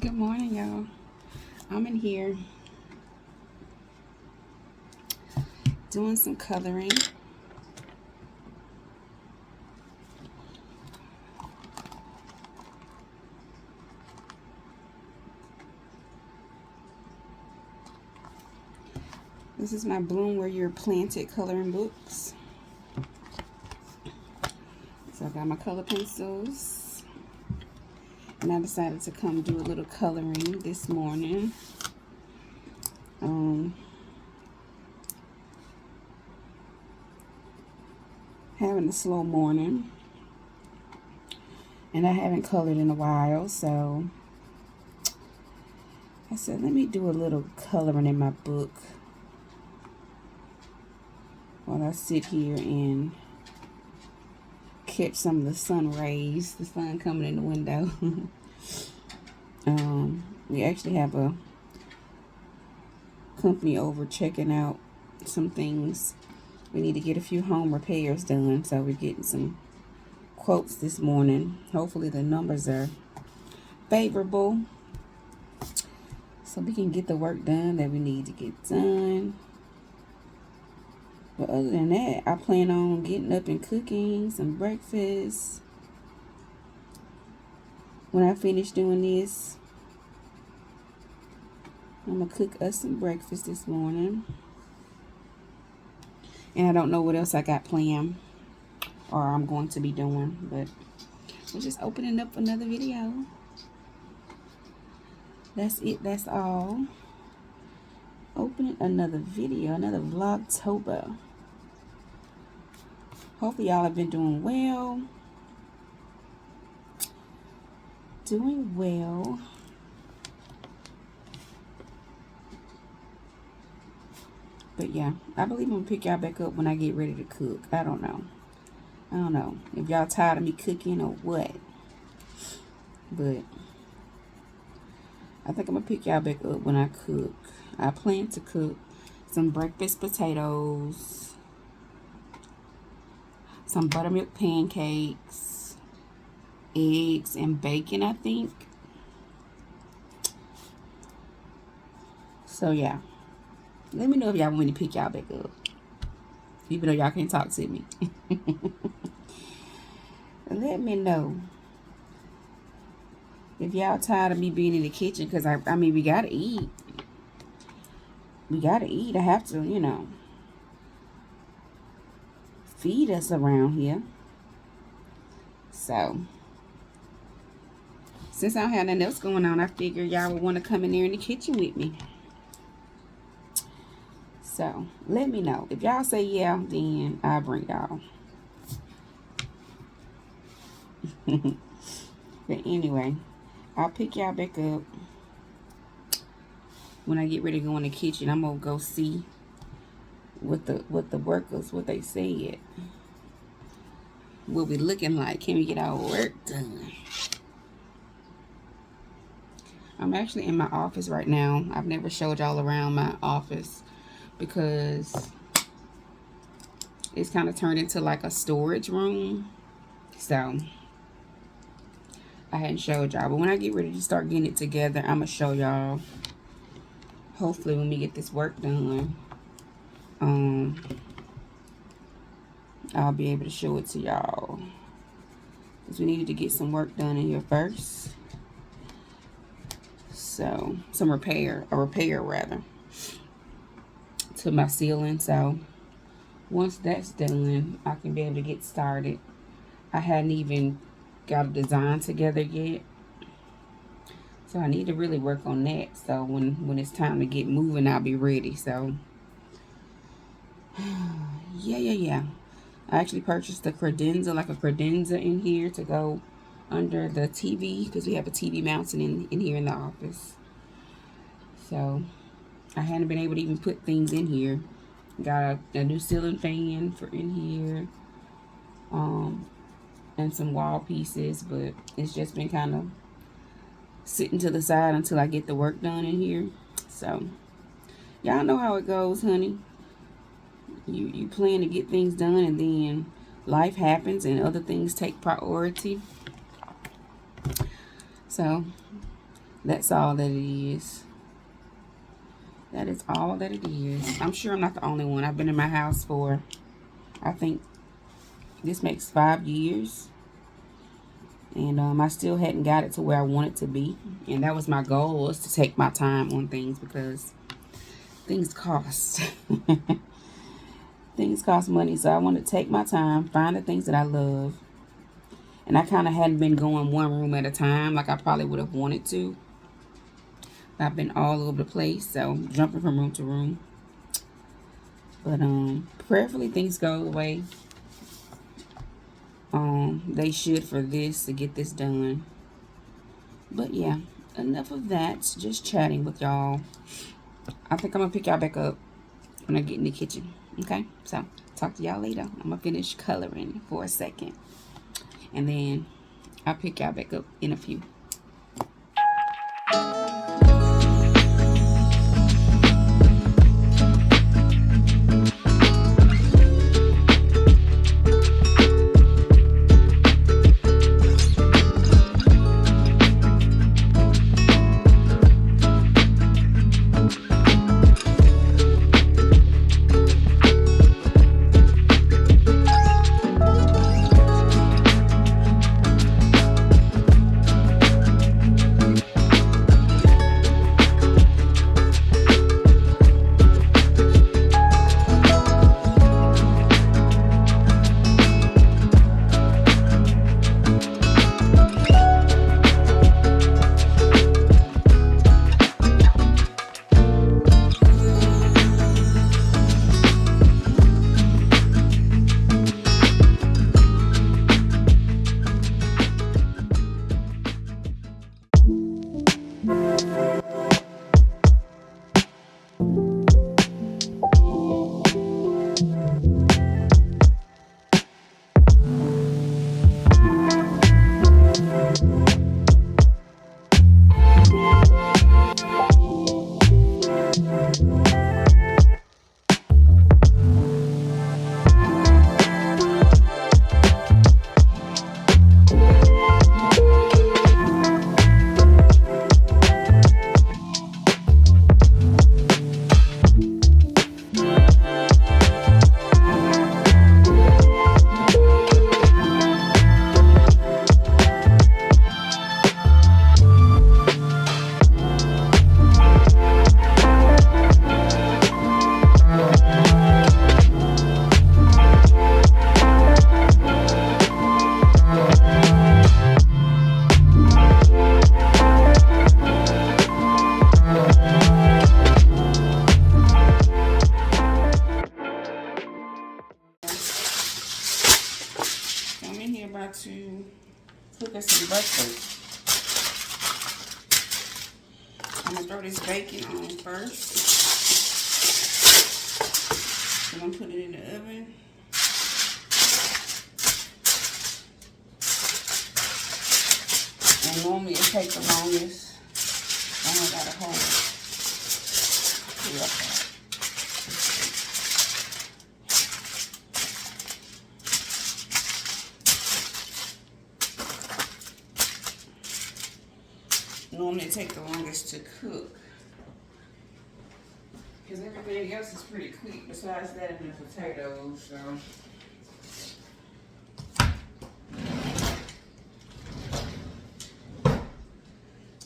Good morning, y'all. I'm in here doing some coloring. This is my Bloom Where You're Planted coloring books. So I got my color pencils. And I decided to come do a little coloring this morning. Having a slow morning. And I haven't colored in a while, so I said, let me do a little coloring in my book while I sit here and catch some of the sun rays, the sun coming in the window. We actually have a company over checking out some things. We need to get a few home repairs done, so we're getting some quotes this morning. Hopefully the numbers are favorable so we can get the work done that we need to get done. But other than that, I plan on getting up and cooking some breakfast. When I finish doing this, I'm going to cook us some breakfast this morning. And I don't know what else I got planned or I'm going to be doing, but we're just opening up another video. That's it. That's all. Opening another video, another Vlogtober. Hopefully y'all have been doing well. Doing well. But yeah, I believe I'm gonna pick y'all back up when I get ready to cook. I don't know if y'all tired of me cooking or what. But I think I'm gonna pick y'all back up when I cook. I plan to cook some breakfast potatoes, some buttermilk pancakes, eggs, and bacon, I think. So yeah, let me know if y'all want me to pick y'all back up, even though y'all can't talk to me. Let me know if y'all tired of me being in the kitchen, because I mean, we gotta eat. We gotta eat. I have to, feed us around here. So, since I don't have nothing else going on, I figured y'all would want to come in there in the kitchen with me. So, let me know. If y'all say yeah, then I'll bring y'all. But anyway, I'll pick y'all back up when I get ready to go in the kitchen. I'm gonna go see what the workers, what they said. What we looking like? Can we get our work done? I'm actually in my office right now. I've never showed y'all around my office because it's kind of turned into like a storage room. So I hadn't showed y'all, but when I get ready to start getting it together, I'm gonna show y'all. Hopefully when we get this work done, I'll be able to show it to y'all, because we needed to get some work done in here first. So a repair rather, to my ceiling. So once that's done, I can be able to get started. I hadn't even got a design together yet, so I need to really work on that. So when it's time to get moving, I'll be ready. So yeah. I actually purchased a credenza, like a credenza in here to go under the TV, because we have a TV mounted in here in the office. So I hadn't been able to even put things in here. Got a new ceiling fan for in here, and some wall pieces, but it's just been kind of sitting to the side until I get the work done in here. So y'all know how it goes, honey. You plan to get things done, and then life happens and other things take priority. So That's all that it is. That is all that it is. I'm sure I'm not the only one. I've been in my house for, I think, this makes 5 years. And I still hadn't got it to where I want it to be. And that was my goal, was to take my time on things, because things cost. Things cost money. So I want to take my time, find the things that I love. And I kind of hadn't been going one room at a time like I probably would have wanted to. I've been all over the place, so jumping from room to room. But prayerfully things go away. They should, for this, to get this done. But yeah, enough of that. Just chatting with y'all. I think I'm gonna pick y'all back up when I get in the kitchen. Okay, so talk to y'all later. I'm gonna finish coloring for a second, and then I'll pick y'all back up in a few. To cook us some breakfast. I'm gonna throw this bacon on first. I'm gonna put it in the oven. And normally it takes the longest. I gotta hold it. Normally it takes the longest to cook, because everything else is pretty quick besides that and the potatoes. So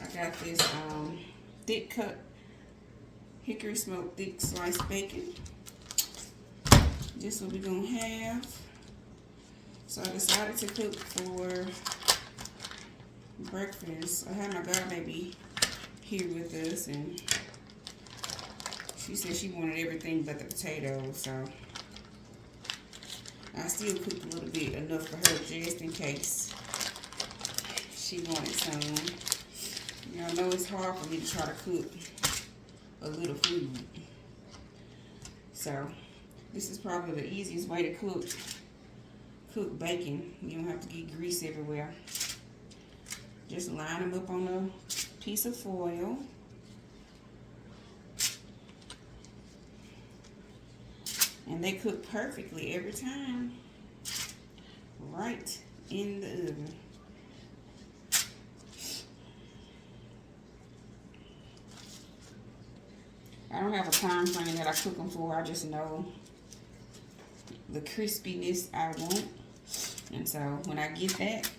I got this thick cut hickory smoked thick sliced bacon. This is what we're gonna have. So I decided to cook for breakfast. I had my godbaby here with us, and she said she wanted everything but the potatoes, so I still cooked a little bit, enough for her just in case she wanted some. Y'all know it's hard for me to try to cook a little food, so this is probably the easiest way to cook bacon. You don't have to get grease everywhere. Just line them up on a piece of foil. And they cook perfectly every time. Right in the oven. I don't have a time frame that I cook them for. I just know the crispiness I want. And so when I get that,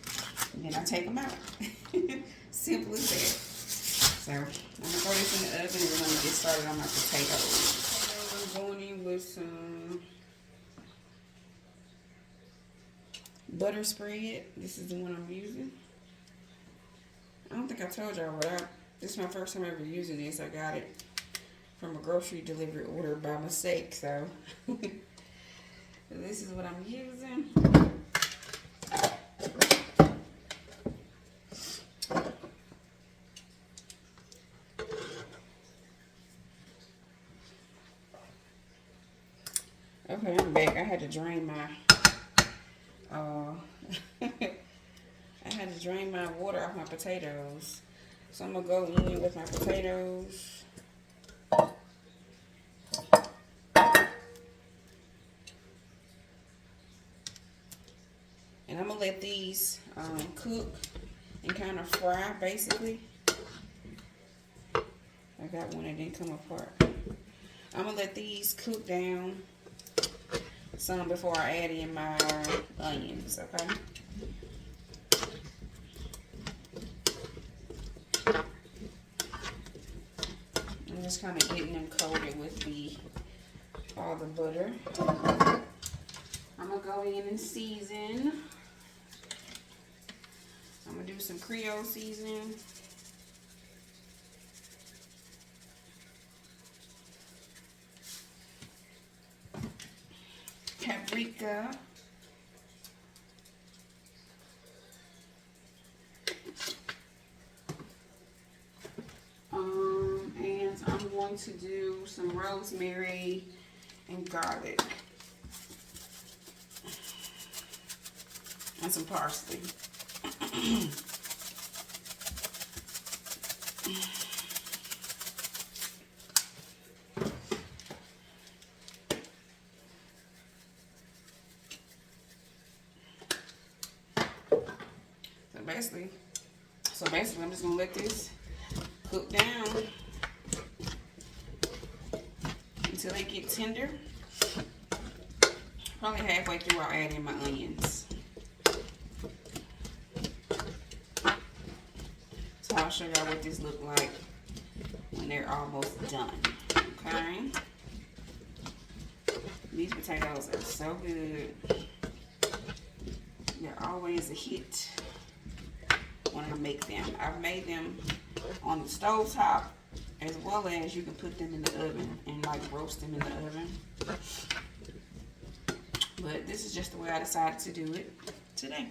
then I take them out. Simple as that. So I'm going to throw this in the oven and we're going to get started on my potatoes. I'm going in with some butter spread. This is the one I'm using. I don't think I told y'all, but this is my first time ever using this. I got it from a grocery delivery order by mistake, so this is what I'm using. Okay, I'm back. I had to drain my water off my potatoes. So I'm gonna go in with my potatoes. And I'm gonna let these cook and kind of fry, basically. I got one that didn't come apart. I'm gonna let these cook down some before I add in my onions, okay? I'm just kind of getting them coated with all the butter. I'm gonna go in and season. I'm gonna do some Creole seasoning. Paprika. And I'm going to do some rosemary and garlic. And some parsley. So basically I'm just gonna let this cook down until they get tender. Probably halfway through I'll add in my onions. So I'll show y'all what this looks like when they're almost done. Okay. These potatoes are so good. They're always a hit when I make them. I've made them on the stove top, as well as you can put them in the oven and like roast them in the oven. But this is just the way I decided to do it today.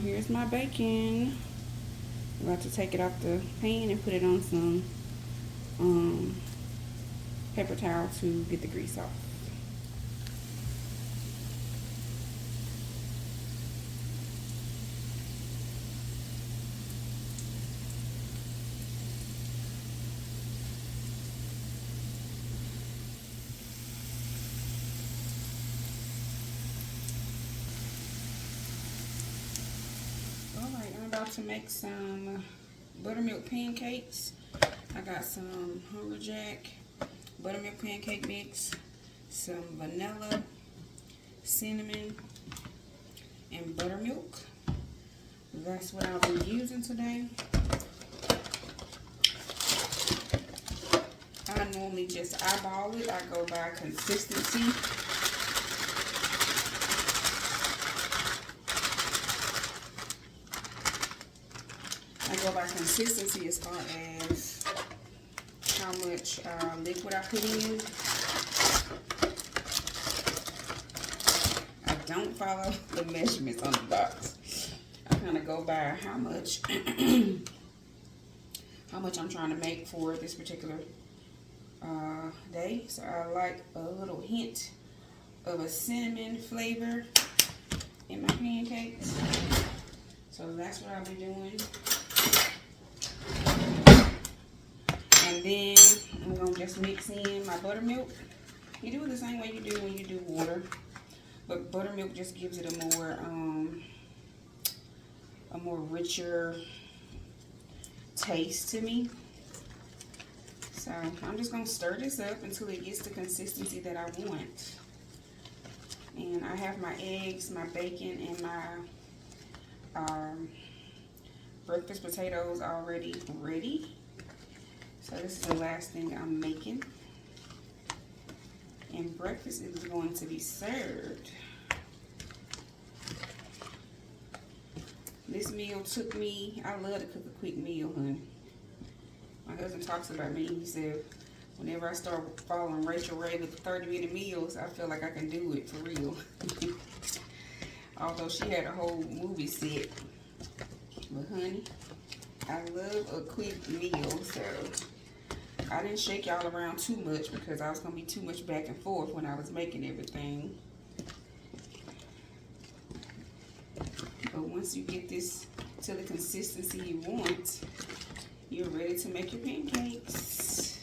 Here's my bacon. I'm about to take it off the pan and put it on some paper towel to get the grease off. about to make some buttermilk pancakes. I got some Hunger Jack buttermilk pancake mix, some vanilla, cinnamon, and buttermilk. That's what I'll be using today. I normally just eyeball it. I go by consistency. As far as how much liquid I put in. I don't follow the measurements on the box. I kind of go by how much I'm trying to make for this particular day. So I like a little hint of a cinnamon flavor in my pancakes. So that's what I'll be doing. And then I'm going to just mix in my buttermilk. You do it the same way you do when you do water. But buttermilk just gives it a more richer taste to me. So I'm just going to stir this up until it gets the consistency that I want. And I have my eggs, my bacon, and my breakfast potatoes already ready. So this is the last thing I'm making. And breakfast is going to be served. This meal took me, I love to cook a quick meal, honey. My husband talks about me. He said, whenever I start following Rachel Ray with 30-minute meals, I feel like I can do it for real. Although she had a whole movie set. But honey, I love a quick meal, so I didn't shake y'all around too much because I was going to be too much back and forth when I was making everything. But once you get this to the consistency you want, you're ready to make your pancakes.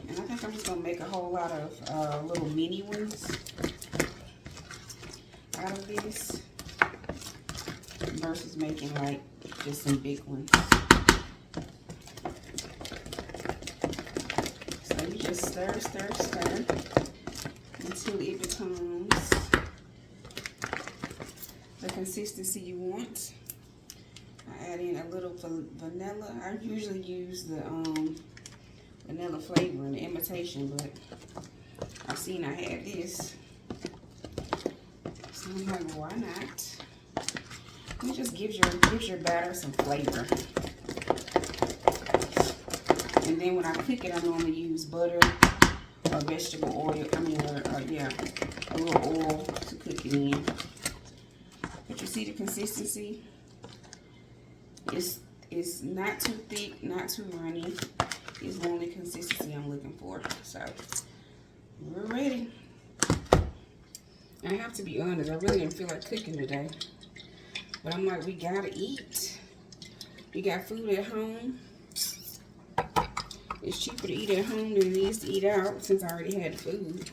And I think I'm just going to make a whole lot of little mini ones out of this versus making like just some big ones. So you just stir until it becomes the consistency you want. I add in a little vanilla. I usually use the vanilla flavor in the imitation, but I seen I had this. So I'm like, why not? It just gives your batter some flavor. And then when I cook it, I normally use butter or vegetable oil. I mean, a little oil to cook it in. But you see the consistency? It's not too thick, not too runny. It's the only consistency I'm looking for. So we're ready. I have to be honest, I really didn't feel like cooking today. But I'm like, we gotta eat. We got food at home. It's cheaper to eat at home than it is to eat out since I already had the food.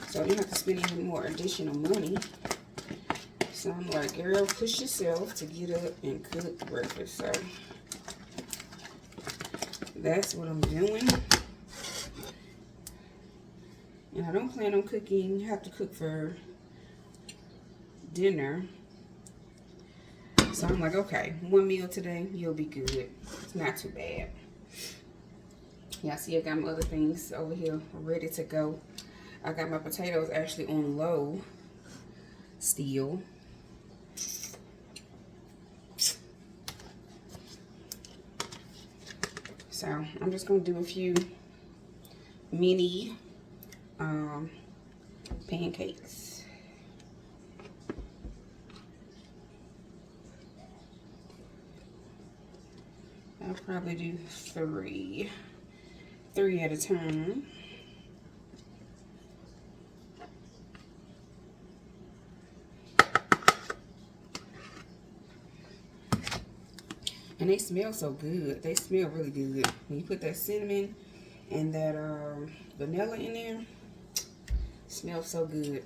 So I didn't have to spend any more additional money. So I'm like, girl, push yourself to get up and cook breakfast. So that's what I'm doing. And I don't plan on cooking, have to cook for dinner. So I'm like, okay, one meal today, you'll be good. It's not too bad. Yeah, see, I got my other things over here ready to go. I got my potatoes actually on low still. So I'm just gonna do a few mini pancakes. I'll probably do three at a time. And they smell so good. They smell really good. When you put that cinnamon and that vanilla in there, it smells so good.